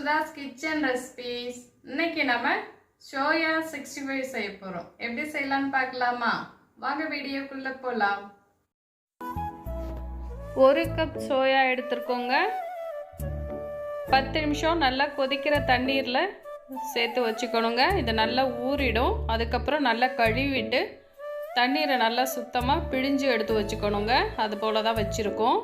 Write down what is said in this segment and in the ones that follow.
Sudha's kitchen recipes. இன்னைக்கு நம்ம soya 65 செய்ய போறோம். எப்படி செய்யலாம்னு பார்க்கலாமா? வாங்க வீடியோக்குள்ள போலாம். 1 கப் சோயா எடுத்துக்கோங்க. 10 நிமிஷம் நல்லா கொதிக்கிற தண்ணீர்ல சேர்த்து வச்சுக்கணுங்க. இது நல்லா ஊறிடும். அதுக்கப்புறம் நல்லா கழுவிட்டு தண்ணீரை நல்லா சுத்தமாக பிழிஞ்சு எடுத்து வச்சுக்கணுங்க. அது போல தான் வச்சுருக்கோம்.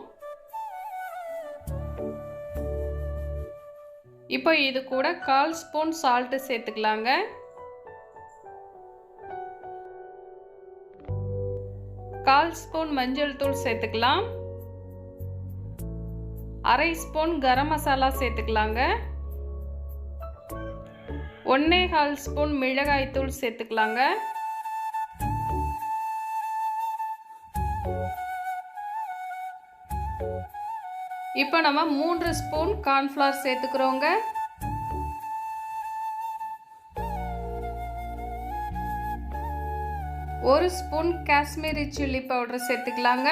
இப்போ இது கூட 1/4 ஸ்பூன் சால்ட்டு சேர்த்துக்கலாங்க. 1/4 ஸ்பூன் மஞ்சள் தூள் சேர்த்துக்கலாம். 1/2 ஸ்பூன் கரம் மசாலா சேர்த்துக்கலாங்க. 1/4 ஸ்பூன் மிளகாய் தூள் சேர்த்துக்கலாங்க. இப்போ நம்ம 3 ஸ்பூன் கார்ன்ஃப்ளவர் சேர்த்துக்கிறோங்க. ஒரு ஸ்பூன் காஷ்மீரி சில்லி பவுடர் சேர்த்துக்கலாங்க.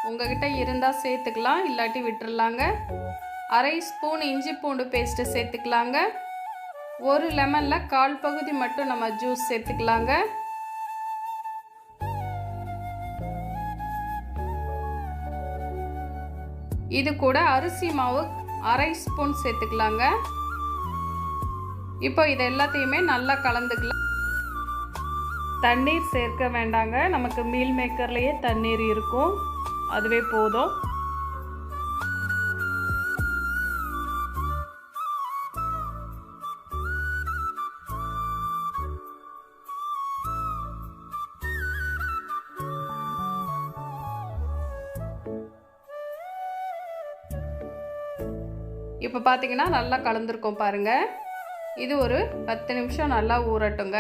உங்ககிட்ட இருந்தால் சேர்த்துக்கலாம், இல்லாட்டி விட்டுறலாங்க. 1/2 ஸ்பூன் இஞ்சி பூண்டு பேஸ்ட்டு சேர்த்துக்கலாங்க. ஒரு லெமனில் 1/4 பகுதி மட்டும் நம்ம ஜூஸ் சேர்த்துக்கலாங்க. இது கூட அரிசி மாவு 1/2 ஸ்பூன் சேர்த்துக்கலாங்க. இப்போ இது எல்லாத்தையுமே நல்லா கலந்துக்கலாம். தண்ணீர் சேர்க்க வேண்டாங்க, நமக்கு மீல் மேக்கர்லேயே தண்ணீர் இருக்கும், அதுவே போதும். இப்போ பார்த்தீங்கன்னா நல்லா கலந்துருக்கோம் பாருங்கள். இது ஒரு 10 நிமிஷம் நல்லா ஊறட்டுங்க.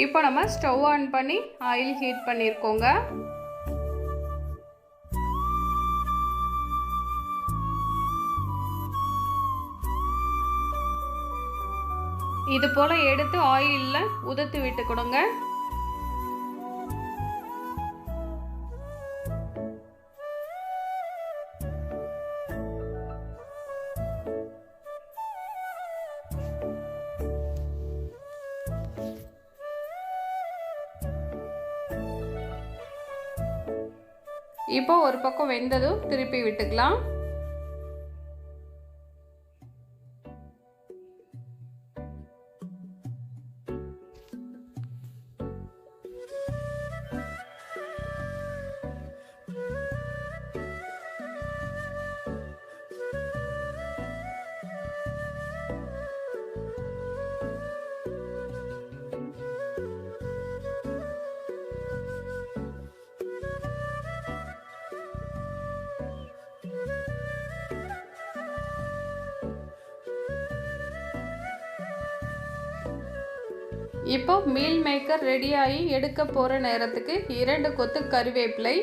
இப்போ நம்ம ஸ்டவ் ஆன் பண்ணி ஆயில் ஹீட் பண்ணியிருக்கோங்க. இது போல் எடுத்து ஆயிலில் உதுத்து விட்டுக்கணுங்க. இப்போ ஒரு பக்கம் வெந்ததும் திருப்பி விட்டுக்கலாம். இப்போ மீல் மேக்கர் ரெடியாகி எடுக்க போகிற நேரத்துக்கு 2 கொத்து கறிவேப்பிலை,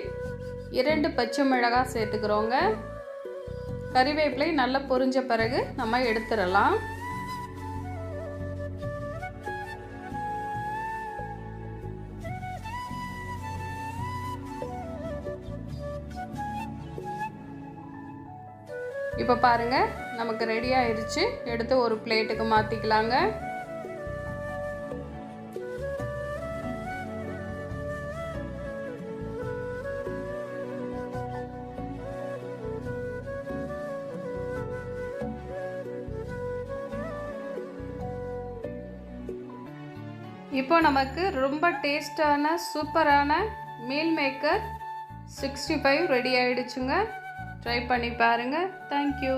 2 பச்சை மிளகாய் சேர்த்துக்கிறோங்க. கறிவேப்பிலை நல்லா பொரிஞ்ச பிறகு நம்ம எடுத்துடலாம். இப்போ பாருங்கள், நமக்கு ரெடி ஆயிடுச்சு. எடுத்து ஒரு பிளேட்டுக்கு மாற்றிக்கலாங்க. இப்போ நமக்கு ரொம்ப டேஸ்டான சூப்பரான மீல் மேக்கர் 65 ரெடி ஆயிடுச்சுங்க. ட்ரை பண்ணி பாருங்கள். தேங்க்யூ.